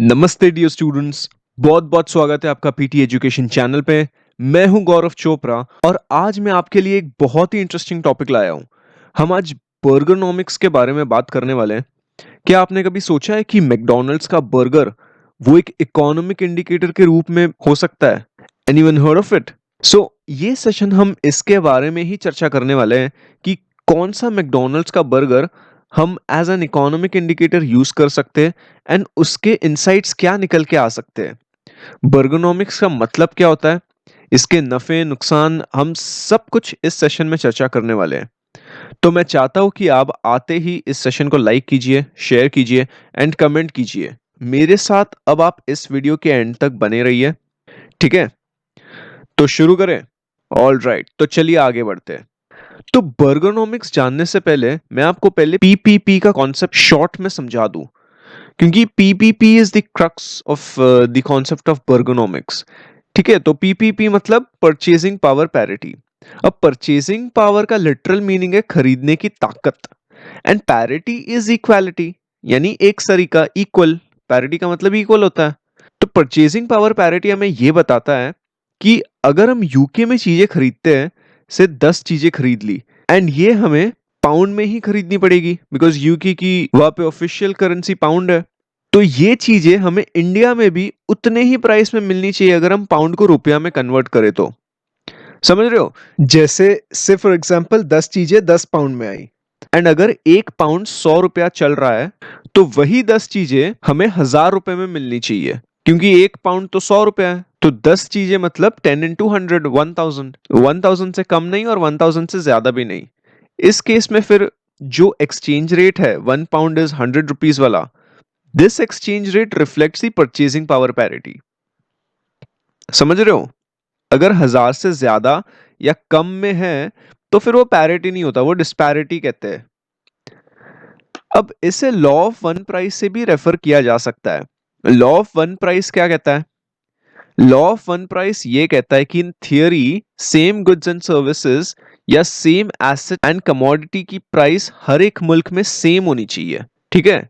नमस्ते dear students. बहुत बहुत स्वागत है आपका पीटी एजुकेशन चैनल पे। मैं हूं गौरव चोपड़ा और आज मैं आपके लिए एक बहुत ही इंटरेस्टिंग टॉपिक लाया हूं। हम आज बर्गरनॉमिक्स के बारे में बात करने वाले हैं। क्या आपने कभी सोचा है कि मैकडॉनल्ड्स का बर्गर वो एक इकोनॉमिक इंडिकेटर के रूप में हो सकता है? Anyone heard of it? ये सेशन हम इसके बारे में ही चर्चा करने वाले हैं कि कौन सा मैकडॉनल्ड्स का बर्गर हम as an economic indicator use कर सकते हैं एंड उसके इनसाइट्स क्या निकल के आ सकते हैं। बर्गोनॉमिक्स का मतलब क्या होता है, इसके नफे नुकसान, हम सब कुछ इस सेशन में चर्चा करने वाले हैं। तो मैं चाहता हूं कि आप आते ही इस सेशन को लाइक कीजिए, शेयर कीजिए एंड कमेंट कीजिए। मेरे साथ अब आप इस वीडियो के एंड तक बने रहिए, ठीक है? तो शुरू करें। ऑल राइट, तो चलिए आगे बढ़ते हैं। तो बर्गोनॉमिक्स जानने से पहले मैं आपको पहले पीपीपी का कॉन्सेप्ट शॉर्ट में समझा दूं, क्योंकि PPP is the crux of the concept of burgernomics. ठीक है, तो पीपीपी मतलब परचेजिंग पावर पैरिटी। अब परचेजिंग पावर का लिटरल मीनिंग है खरीदने की ताकत, एंड पैरिटी इज इक्वालिटी, यानी एक सरी का, इक्वल। पैरिटी का मतलब इक्वल होता है। तो परचेजिंग पावर पैरिटी हमें यह बताता है कि अगर हम यूके में चीजें खरीदते हैं, से 10 चीजें खरीद ली, एंड ये हमें पाउंड में ही खरीदनी पड़ेगी बिकॉज यूके की वहां पे ऑफिशियल करेंसी पाउंड है। तो ये चीजें हमें इंडिया में भी उतने ही प्राइस में मिलनी चाहिए अगर हम पाउंड को रुपया में कन्वर्ट करें तो। समझ रहे हो? जैसे से फॉर एग्जांपल 10 चीजें 10 पाउंड में आई, एंड अगर एक पाउंड 100 रुपया चल रहा है, तो वही 10 चीजें हमें 1000 रुपए में मिलनी चाहिए, क्योंकि एक पाउंड तो 100 रुपया है। तो 10 चीजें मतलब 10 इंटू 100, 1000। 1000 से कम नहीं और 1000 से ज्यादा भी नहीं। इस केस में फिर जो एक्सचेंज रेट है, 1 पाउंड इज 100 रुपीज वाला, this exchange rate reflects the purchasing power parity. समझ रहे हो? अगर 1000 से ज्यादा या कम में है तो फिर वो पैरिटी नहीं होता, वो डिस्पैरिटी कहते हैं। अब इसे लॉ ऑफ वन प्राइस से भी रेफर किया जा सकता है। लॉ ऑफ वन प्राइस क्या कहता है? लॉ ऑफ वन प्राइस ये कहता है कि in theory same goods and services या सेम एसेट एंड कमोडिटी की प्राइस हर एक मुल्क में सेम होनी चाहिए। ठीक है?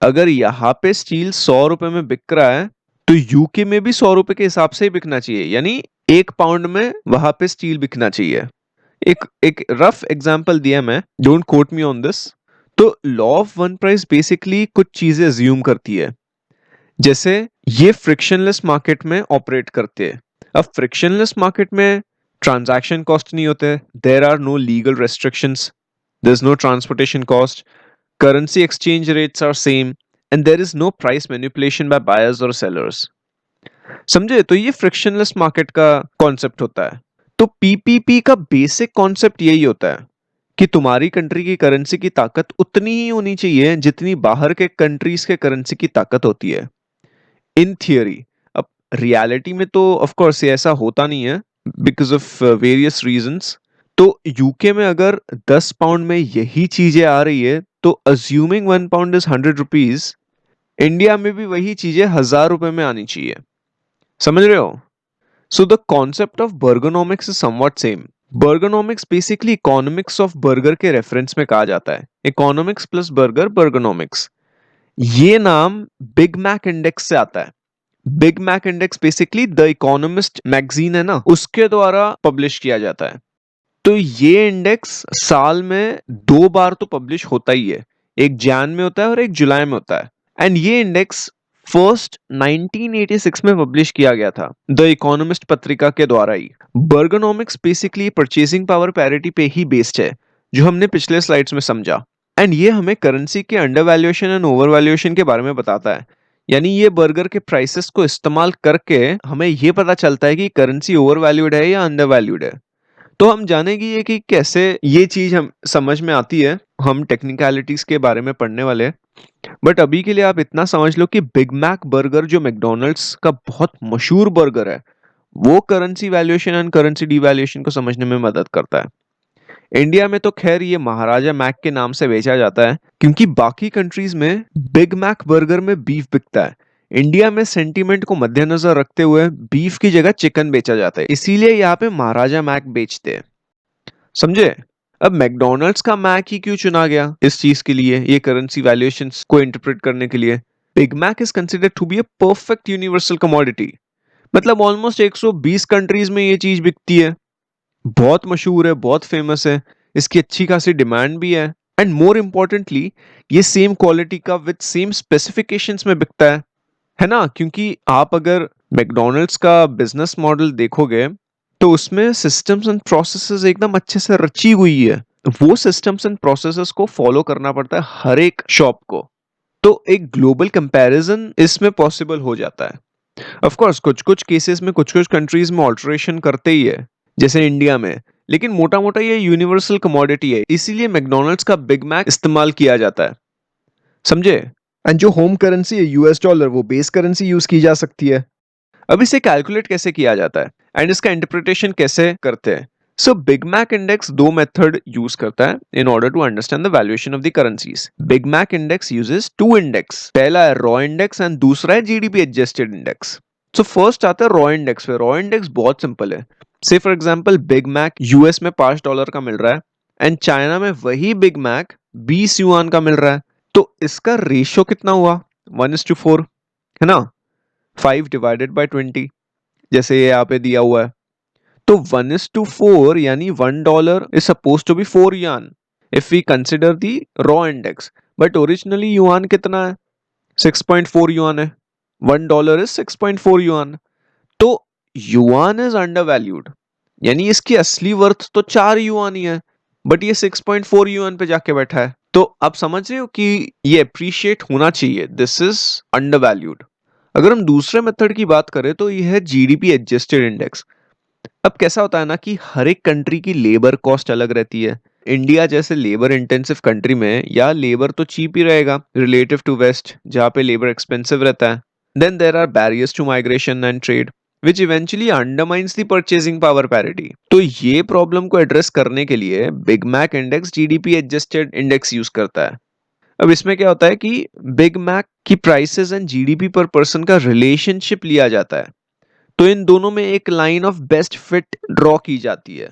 अगर यहाँ पे स्टील 100 रुपए में बिक रहा है, तो यूके में भी 100 रुपए के हिसाब से ही बिकना चाहिए, यानी 1 पाउंड में वहां पे स्टील बिकना चाहिए। एक एक रफ एग्जांपल दिया मैं, don't quote me on this. तो law of one price basically कुछ चीजें अज्यूम करती है, जैसे ये फ्रिक्शनलेस मार्केट में ऑपरेट करते हैं। अब फ्रिक्शनलेस मार्केट में ट्रांजैक्शन कॉस्ट नहीं होते, there are no legal restrictions, there is no transportation cost, currency exchange rates are same, and there is no price manipulation by buyers or sellers। समझे? तो ये फ्रिक्शनलेस मार्केट का concept होता है। तो पीपीपी का बेसिक कॉन्सेप्ट यही होता है कि तुम्हारी कंट्री की करेंसी की ताकत उतनी ही होनी चाहिए जितनी बाहर के कंट्रीज के करेंसी की ताकत होती है, इन थियोरी। अब रियलिटी में तो ऑफ कोर्स ऐसा होता नहीं है बिकॉज ऑफ वेरियस रीजंस। तो यूके में अगर 10 पाउंड में यही चीजें आ रही है, तो assuming 1 pound is 100 rupees, India में भी वही चीजें 1000 रुपए में आनी चाहिए। समझ रहे हो? So the concept of burgernomics is something same. Burgernomics basically economics of burger के रेफरेंस में कहा जाता है। Economics plus burger, burgernomics. ये नाम बिग मैक इंडेक्स से आता है। Big Mac index basically the Economist magazine है ना, उसके द्वारा पब्लिश किया जाता है। तो ये इंडेक्स साल में 2 बार तो पब्लिश होता ही है, एक जैन में होता है और एक जुलाई में होता है। एंड ये इंडेक्स फर्स्ट 1986 में पब्लिश किया गया था द इकोनॉमिस्ट पत्रिका के द्वारा ही। बर्गोनॉमिक्स बेसिकली परचेसिंग पावर पैरिटी पे ही बेस्ड है, जो हमने पिछले स्लाइड्स में समझा। एंड ये हमें करेंसी के under valuation and over valuation के बारे में बताता है। यानी ये बर्गर के प्राइसेस को इस्तेमाल करके हमें ये पता चलता है कि करेंसी ओवर वैल्यूड है या अंडर वैल्यूड है। तो हम जानेंगे ये कि कैसे ये चीज हम समझ में आती है, हम टेक्निकलिटीज के बारे में पढ़ने वाले हैं। बट अभी के लिए आप इतना समझ लो कि बिग मैक बर्गर जो मैकडॉनल्ड्स का बहुत मशहूर बर्गर है, वो currency valuation and currency devaluation को समझने में मदद करता है। इंडिया में तो खैर ये महाराजा मैक के नाम से बेचा जाता है, क्योंकि बाकी कंट्रीज में बिग मैक बर्गर में बीफ बिकता है। इंडिया में सेंटीमेंट को मद्देनजर रखते हुए बीफ की जगह चिकन बेचा जाता है, इसीलिए यहाँ पे महाराजा मैक बेचते हैं। समझे? अब मैकडॉनल्ड्स का मैक ही क्यों चुना गया इस चीज के लिए, ये करेंसी वैल्यूएशंस को इंटरप्रेट करने के लिए? Big Mac is considered to be a perfect universal commodity. मतलब ऑलमोस्ट 120 कंट्रीज में ये चीज बिकती है, बहुत मशहूर है, बहुत फेमस है, इसकी अच्छी खासी डिमांड भी है, एंड मोर इम्पोर्टेंटली ये सेम क्वालिटी का विद सेम स्पेसिफिकेशंस में बिकता है ना? क्योंकि आप अगर मैकडोनल्ड्स का बिजनेस मॉडल देखोगे तो उसमें सिस्टम्स एंड प्रोसेसेस एकदम अच्छे से रची हुई है। वो सिस्टम्स एंड प्रोसेसेस को फॉलो करना पड़ता है हर एक शॉप को, तो एक ग्लोबल कंपैरिजन इसमें पॉसिबल हो जाता है। ऑफ कोर्स कुछ कुछ केसेस में कुछ कुछ कंट्रीज में ऑल्टरेशन करते ही है, जैसे इंडिया में, लेकिन मोटा मोटा ये यूनिवर्सल कमोडिटी है, इसीलिए मैकडोनल्ड्स का बिग मैक इस्तेमाल किया जाता है, समझे? एंड जो होम करेंसी है यूएस डॉलर, वो बेस करेंसी यूज की जा सकती है। अब इसे कैलकुलेट कैसे किया जाता है एंड इसका इंटरप्रिटेशन कैसे करते हैं? सो बिग मैक इंडेक्स दो मेथड यूज करता है in order to understand the valuation of the currencies. Big Mac index uses two index, पहला है रॉ इंडेक्स एंड दूसरा है GDP adjusted index. So first आता है रॉ इंडेक्स पे। रॉ इंडेक्स बहुत सिंपल है। Say for example Big Mac US में $5 का मिल रहा है एंड चाइना में वही बिग मैक 20 युआन का मिल रहा है, तो इसका रेशियो कितना हुआ? 1:4, है ना? 5/20, जैसे ये यहाँ पे दिया हुआ है। तो 1:4 यानी $1 is supposed to be 4 yuan if we consider the raw index, but originally yuan कितना है? 6.4 yuan है। $1 is 6.4 yuan। तो yuan is undervalued, यानी इसकी असली वर्थ तो 4 yuan ही है, बट ये 6.4 yuan पे जाके बैठा है। तो आप समझ रहे हो कि ये अप्रिशिएट होना चाहिए, दिस इज अंडरवैल्यूड। अगर हम दूसरे मेथड की बात करें तो ये है जीडीपी एडजस्टेड इंडेक्स। अब कैसा होता है ना कि हर एक कंट्री की लेबर कॉस्ट अलग रहती है। इंडिया जैसे लेबर इंटेंसिव कंट्री में या लेबर तो चीप ही रहेगा रिलेटिव टू वेस्ट, जहाँ पे लेबर एक्सपेंसिव रहता है। Then there are barriers to migration and trade which eventually undermines the purchasing power parity. तो ये प्रॉब्लम को एड्रेस करने के लिए Big Mac index GDP adjusted index use करता है। अब इसमें क्या होता है कि बिग मैक की prices and GDP per person का रिलेशनशिप लिया जाता है, तो इन दोनों में एक line of best fit draw की जाती है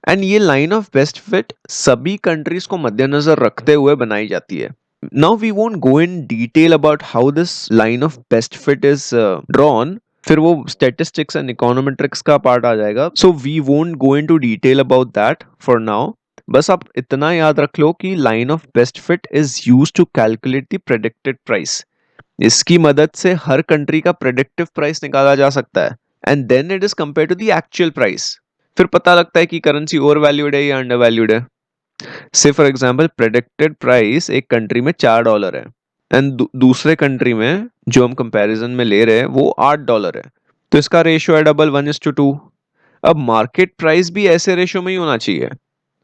एंड ये लाइन ऑफ बेस्ट फिट सभी कंट्रीज को मद्देनजर रखते हुए बनाई जाती है। Now we won't go in detail about how this line of best fit is drawn, फिर वो स्टैटिस्टिक्स एंड इकोनोमेट्रिक्स का पार्ट आ जाएगा, so we won't go into detail about that for now. बस आप इतना याद रख लो कि line of best fit is use to calculate the predicted price. इसकी मदद से हर कंट्री का प्रेडिक्टिव प्राइस निकाला जा सकता है and then it is compare to the actual price. फिर पता लगता है कि करेंसी ओवर वैल्यूड है या अंडर वैल्यूड है। Say for example predicted price एक कंट्री में $4 है एंड दूसरे कंट्री में जो हम कंपैरिजन में ले रहे हैं वो $8 है, तो इसका रेशियो है डबल, 1:2। अब मार्केट प्राइस भी ऐसे रेशियो में ही होना चाहिए।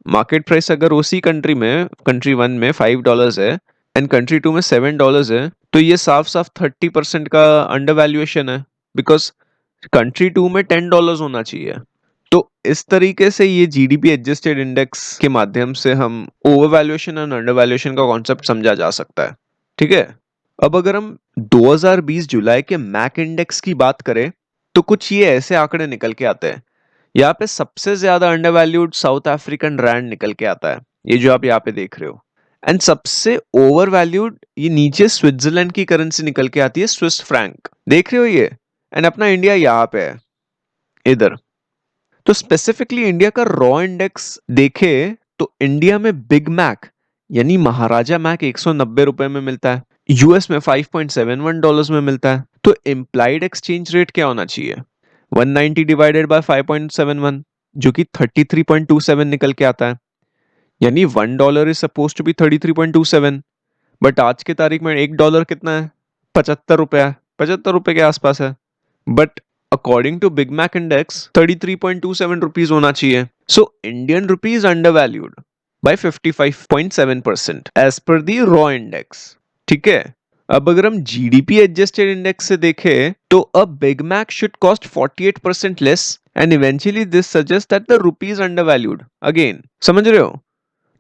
मार्केट प्राइस अगर उसी कंट्री में, कंट्री 1 में $5 है एंड कंट्री 2 में $7 है, तो ये साफ साफ 30% का अंडर वैल्यूएशन है, बिकॉज कंट्री 2 में $10 होना चाहिए। तो इस तरीके से ये जीडीपी एडजस्टेड इंडेक्स के माध्यम से हम ओवर वैल्यूएशन और अंडर वैल्यूएशन का कॉन्सेप्ट समझा जा सकता है। ठीक है, अब अगर हम 2020 जुलाई के मैक इंडेक्स की बात करें तो कुछ ये ऐसे आंकड़े निकल के आते हैं। यहाँ पे सबसे ज्यादा undervalued South African rand निकल के आता है, ये जो आप यहाँ पे देख रहे हो, एंड सबसे ओवर वैल्यूड ये नीचे स्विट्जरलैंड की करेंसी निकल के आती है, स्विस फ्रैंक, देख रहे हो ये, एंड अपना इंडिया यहाँ पे है इधर। तो स्पेसिफिकली इंडिया का रॉ इंडेक्स देखे तो इंडिया में बिग मैक यानी महाराजा मैक ₹190 में मिलता है, यूएस में $5.71 में मिलता है। तो इम्प्लाइड एक्सचेंज रेट क्या होना चाहिए? 190 डिवाइडेड बाय 5.71, जो कि 33.27 निकल के आता है, यानी $1 is suppose to be 33.27, but आज के तारीख में $1 कितना है? ₹75 है, ₹75 के आसपास है, but according to Big Mac index 33.27 rupees होना चाहिए। So Indian rupees undervalued by 55.7% as per the raw index. ठीक है, अब अगर हम जीडीपी एडजस्टेड इंडेक्स से देखें तो a Big Mac should cost 48% less and eventually this suggest that the rupees undervalued again. समझ रहे हो?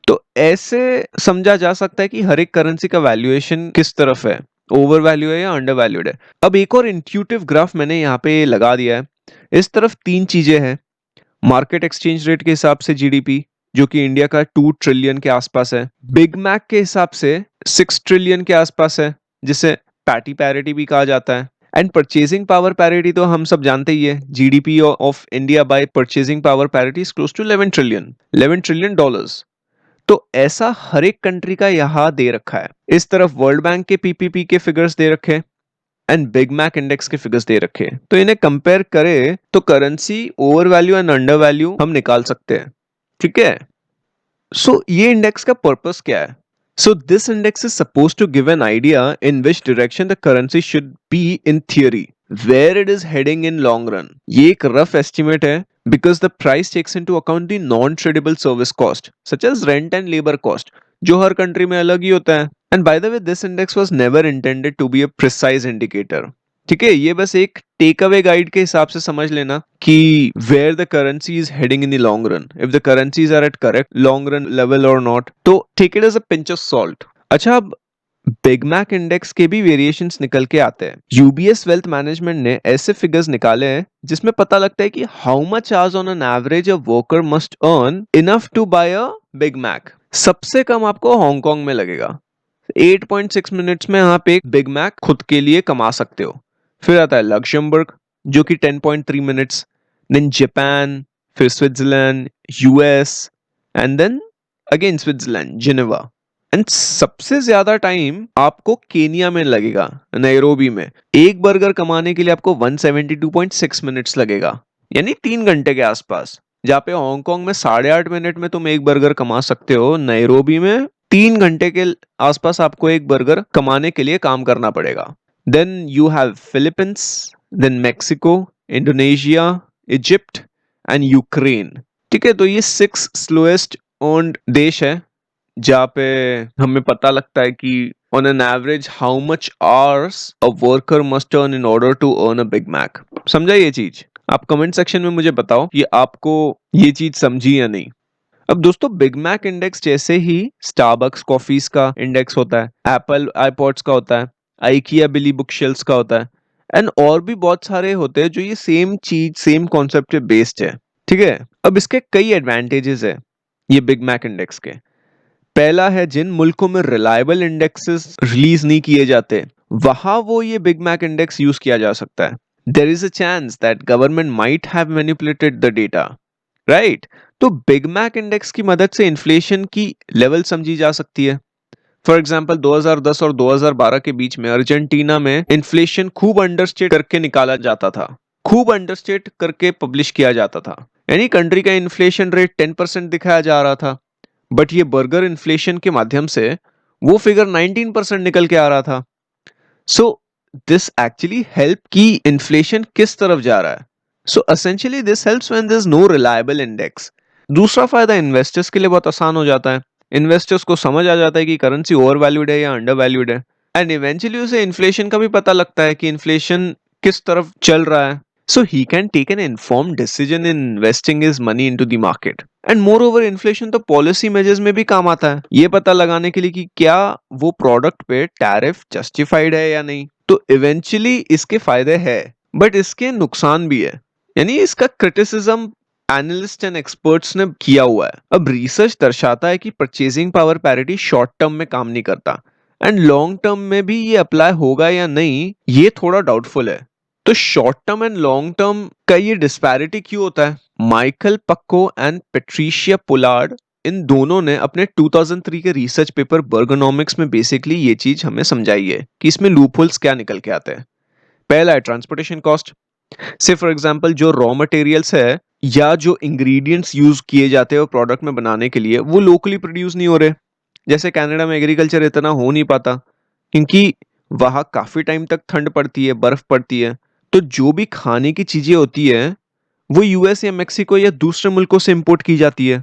तो ऐसे समझा जा सकता है कि हर एक करेंसी का वैल्यूएशन किस तरफ है, ओवर वैल्यू है या अंडर वैल्यूड है। अब एक और इंट्यूटिव ग्राफ मैंने यहाँ पे लगा दिया है। इस तरफ तीन चीजें हैं, मार्केट एक्सचेंज रेट के हिसाब से जीडीपी जो कि इंडिया का 2 ट्रिलियन के आसपास है, बिग मैक के हिसाब से 6 ट्रिलियन के आसपास है, जिसे पैटी पैरिटी भी कहा जाता है। एंड परचेजिंग पावर पैरिटी तो हम सब जानते ही है, GDP of India by purchasing power parity is close to 11 trillion dollars. तो ऐसा हर एक कंट्री का यहाँ दे रखा है। इस तरफ वर्ल्ड बैंक के पीपीपी के फिगर्स दे रखे हैं एंड बिग मैक इंडेक्स के फिगर्स दे रखे हैं। तो इन्हें कंपेयर करें तो currency over value and under value हम निकाल सकते हैं। ठीक है, सो ये इंडेक्स का पर्पस क्या है? So this index is supposed to give an idea in which direction the currency should be in theory, where it is heading in long run. ये एक rough estimate है because the price takes into account the non-tradable service cost such as rent and labor cost, जो हर country में अलग ही होता है। And by the way, this index was never intended to be a precise indicator. ठीक है, ये बस एक टेक अवे गाइड के हिसाब से समझ लेना कि where the currency is heading in the long run, if the currencies are at correct long run level or not, तो take it as a pinch of salt. अच्छा, अब बिग मैक इंडेक्स के भी वेरिएशंस निकल के आते हैं। UBS wealth management ने ऐसे फिगर्स निकाले हैं जिसमें पता लगता है कि हाउ मच आज on an average a worker must earn enough to buy a Big Mac. सबसे कम आपको हांगकांग में लगेगा, 8.6 मिनट्स में आप एक बिग मैक खुद के लिए कमा सकते हो। फिर आता है लक्समबर्ग जो कि 10.3 मिनट्स, देन जापान, फिर Switzerland, US and then again Switzerland, Geneva. And सबसे ज्यादा टाइम आपको केनिया में लगेगा, नैरोबी में। एक बर्गर कमाने के लिए आपको 172.6 मिनट्स लगेगा, यानी 3 घंटे के आसपास। जहाँ पे हांगकांग में 8.5 मिनट में तुम एक बर्गर कमा सकते हो, नैरोबी में 3 घंटे के आसपास आपको एक बर्गर कमाने के लिए काम करना पड़ेगा। Then you have Philippines, then Mexico, Indonesia, Egypt and Ukraine. ठीक है, तो ये 6 स्लोएस्ट अर्न्ड देश है जहाँ पे हमें पता लगता है कि on an average how much hours a worker must earn in order to earn a Big Mac. समझा ये चीज? आप कमेंट सेक्शन में मुझे बताओ कि आपको ये चीज समझी या नहीं। अब दोस्तों, बिग मैक इंडेक्स जैसे ही स्टारबक्स कॉफीज का इंडेक्स होता है, एप्पल आईपॉड्स का होता है, आइकिया बिली बुक शेल्फ्स का होता है एंड और भी बहुत सारे होते हैं जो ये सेम चीज सेम कॉन्सेप्ट पे बेस्ड है। ठीक है, अब इसके कई एडवांटेजेस है ये बिग मैक इंडेक्स के। पहला है, जिन मुल्कों में रिलायबल इंडेक्सेस रिलीज नहीं किए जाते वहां वो ये बिग मैक इंडेक्स यूज किया जा सकता है। There is a chance that government might have manipulated the data, right? तो बिग मैक इंडेक्स की मदद से इन्फ्लेशन की लेवल समझी जा सकती है। फॉर एग्जाम्पल 2010 और 2012 के बीच में अर्जेंटीना में इन्फ्लेशन खूब अंडरस्टेट करके निकाला जाता था, खूब अंडरस्टेट करके पब्लिश किया जाता था। यानी कंट्री का इन्फ्लेशन रेट 10% दिखाया जा रहा था, बट ये बर्गर इन्फ्लेशन के माध्यम से वो फिगर 19% निकल के आ रहा था। सो दिस एक्चुअली हेल्प कि इन्फ्लेशन किस तरफ जा रहा है। So essentially this helps when there is no reliable index. दूसरा फायदा, इन्वेस्टर्स के लिए बहुत आसान हो जाता है। इन्वेस्टर्स को समझ आ जाता है कि करेंसी ओवर वैल्यूड है या अंडर वैल्यूड है एंड इवेंचुअली उसे इन्फ्लेशन का भी पता लगता है कि इन्फ्लेशन किस तरफ चल रहा है। So he can take an informed decision in investing his money into the market. And moreover, inflation तो पॉलिसी मेजर्स में भी काम आता है, ये पता लगाने के लिए कि क्या वो प्रोडक्ट पे टैरिफ जस्टिफाइड है या नहीं। तो इवेंचुअली इसके फायदे हैं, बट इसके नुकसान भी है। यानी इसका क्रिटिसिज्म एनालिस्ट एंड एक्सपर्ट्स ने किया हुआ है। अब रिसर्च दर्शाता है कि purchasing power parity short term में काम नहीं करता एंड लॉन्ग टर्म में भी ये अप्लाई होगा या नहीं ये थोड़ा डाउटफुल है। तो short term and long term का ये डिस्पैरिटी क्यों होता है? माइकल पक्को एंड पेट्रिशिया पोलार्ड, इन दोनों ने अपने 2003 के रिसर्च पेपर बर्गोनॉमिक्स में बेसिकली ये चीज हमें समझाई है कि इसमें लूपहोल्स क्या निकल के आते हैं। पहला है ट्रांसपोर्टेशन कॉस्ट। से फॉर एग्जांपल जो रॉ मटेरियल्स है या जो इंग्रेडिएंट्स यूज किए जाते हैं प्रोडक्ट में बनाने के लिए वो लोकली प्रोड्यूस नहीं हो रहे। जैसे कनाडा में एग्रीकल्चर इतना हो नहीं पाता क्योंकि वहां काफी टाइम तक ठंड पड़ती है, बर्फ पड़ती है। तो जो भी खाने की चीजें होती है वो यूएस या मेक्सिको या दूसरे मुल्कों से इंपोर्ट की जाती है।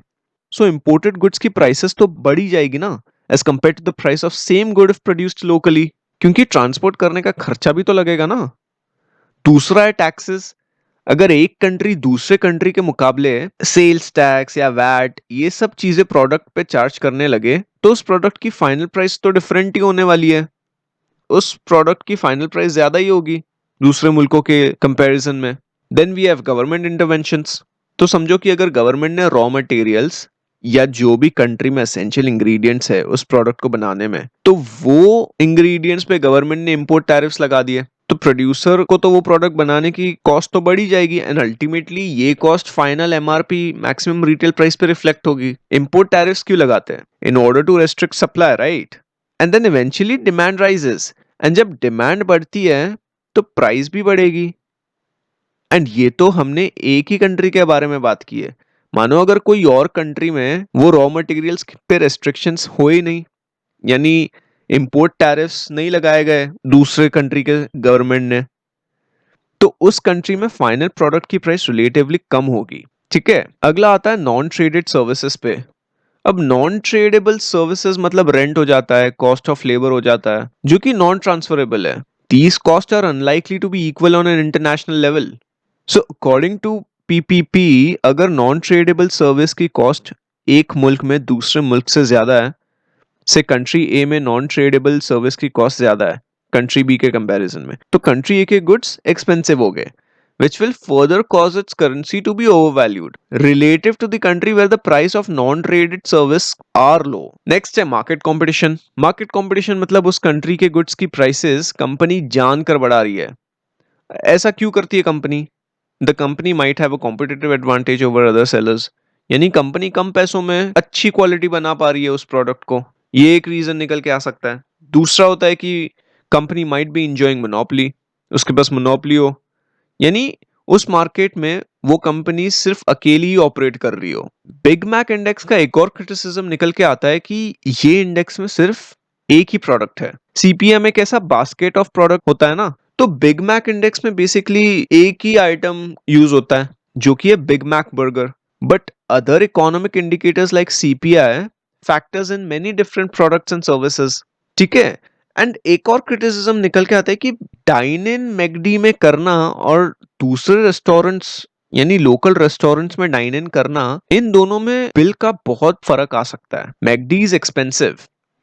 सो इंपोर्टेड गुड्स की प्राइसेस तो बढ़ी जाएगी ना as compare to the price of same good if produced locally, क्योंकि ट्रांसपोर्ट करने का खर्चा भी तो लगेगा ना। दूसरा है टैक्सेस। अगर एक कंट्री दूसरे कंट्री के मुकाबले सेल्स टैक्स या वैट ये सब चीजें प्रोडक्ट पे चार्ज करने लगे तो उस प्रोडक्ट की फाइनल प्राइस तो डिफरेंट ही होने वाली है। उस प्रोडक्ट की फाइनल प्राइस ज्यादा ही होगी दूसरे मुल्कों के कंपैरिजन में। Then we have government interventions. तो समझो कि अगर गवर्नमेंट ने रॉ मटेरियल्स या जो भी कंट्री में एसेंशियल इंग्रेडिएंट्स है उस प्रोडक्ट को बनाने में, तो वो इंग्रेडिएंट्स पे गवर्नमेंट ने इंपोर्ट टैरिफ्स लगा दिए, तो प्रोड्यूसर को तो वो प्रोडक्ट बनाने की कॉस्ट तो बढ़ी जाएगी एंड अल्टीमेटली ये cost final MRP maximum retail price पे रिफ्लेक्ट होगी। इंपोर्ट टैरिफ्स क्यों लगाते हैं? In order to restrict supply, right? And then eventually demand rises, and जब डिमांड बढ़ती है तो प्राइस भी बढ़ेगी। एंड ये तो हमने एक ही कंट्री के बारे में बात की है। मानो अगर कोई और कंट्री में वो रॉ मटेरियल्स पे रेस्ट्रिक्शंस हो ही नहीं, यानी इंपोर्ट टैरिफ्स नहीं लगाए गए दूसरे कंट्री के गवर्नमेंट ने, तो उस कंट्री में फाइनल प्रोडक्ट की प्राइस रिलेटिवली कम होगी। ठीक है, अगला आता है नॉन ट्रेडेड सर्विसेज पे। अब नॉन ट्रेडेबल सर्विसेज मतलब रेंट हो जाता है, कॉस्ट ऑफ लेबर हो जाता है, जो कि नॉन ट्रांसफरेबल है। These cost are unlikely to be equal on an international level. So according to PPP, अगर नॉन ट्रेडेबल सर्विस की कॉस्ट एक मुल्क में दूसरे मुल्क से ज्यादा है, से कंट्री ए में नॉन ट्रेडेबल सर्विस की कॉस्ट ज्यादा है कंट्री बी के कंपैरिजन में, तो कंट्री ए के गुड्स एक्सपेंसिव हो गए, which will further cause its currency to be overvalued relative to the country where the price of non-traded service are low. Next है market competition. Market competition मतलब उस country के goods की prices company जानकर बढ़ा रही है। ऐसा क्यों करती है company? The company might have a competitive advantage over other sellers, यानी कंपनी कम पैसों में अच्छी क्वालिटी बना पा रही है उस प्रोडक्ट को, ये एक रीजन निकल के आ सकता है। दूसरा होता है कि company might be enjoying monopoly, उसके पास मोनोपोली हो, यानी उस मार्केट में वो कंपनी सिर्फ अकेली ही ऑपरेट कर रही हो। बिग मैक इंडेक्स का एक और क्रिटिसिज्म निकल के आता है कि ये इंडेक्स में सिर्फ एक ही प्रोडक्ट है। सीपीएम एक ऐसा बास्केट ऑफ प्रोडक्ट होता है ना, तो बिग मैक इंडेक्स में बेसिकली एक ही आइटम यूज होता है जो कि है Big Mac burger, but other economic indicators like CPI factors in many different products and services. ठीक है, एंड एक और क्रिटिसिज्म निकल के आता है कि डाइन इन मैकडी में करना और दूसरे रेस्टोरेंट्स यानी लोकल रेस्टोरेंट्स में डाइन इन करना, इन दोनों में बिल का बहुत फर्क आ सकता है। McD is expensive,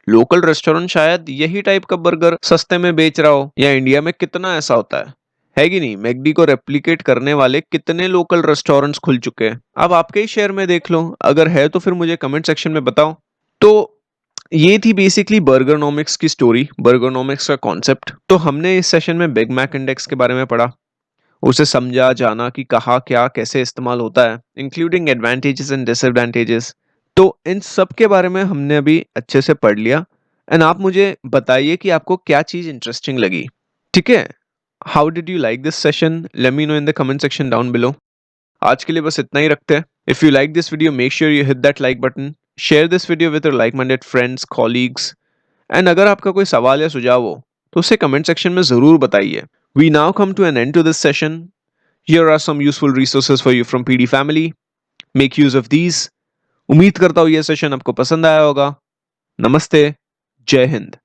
local restaurant शायद यही टाइप का बर्गर सस्ते में बेच रहा हो, या इंडिया में कितना ऐसा होता है कि नहीं? मैकडी को रेप्लिकेट करने वाले कितने लोकल रेस्टोरेंट्स खुल चुके हैं। अब आपके ही शहर में देख लो, अगर है तो फिर मुझे कमेंट सेक्शन में बताओ। तो ये थी बेसिकली बर्गरनॉमिक्स की स्टोरी, बर्गरनॉमिक्स का कॉन्सेप्ट। तो हमने इस सेशन में बिग मैक इंडेक्स के बारे में पढ़ा, उसे समझा, जाना कि कहाँ क्या कैसे इस्तेमाल होता है, इंक्लूडिंग एडवांटेजेस एंड डिसएडवांटेजेस। तो इन सब के बारे में हमने अभी अच्छे से पढ़ लिया। एंड आप मुझे बताइए कि आपको क्या चीज इंटरेस्टिंग लगी। ठीक है, how did you like this session? Let me know in the comment section down below. आज के लिए बस इतना ही रखते हैं। If you like this video, make sure you hit that like button, share this video with your like minded friends, colleagues, and अगर आपका कोई सवाल या सुझाव हो तो उसे कमेंट सेक्शन में जरूर बताइए। We now come to an end to this session. Here are some useful resources for you from PD family, make use of these. उम्मीद करता हूँ यह सेशन आपको पसंद आया होगा। नमस्ते, जय हिंद।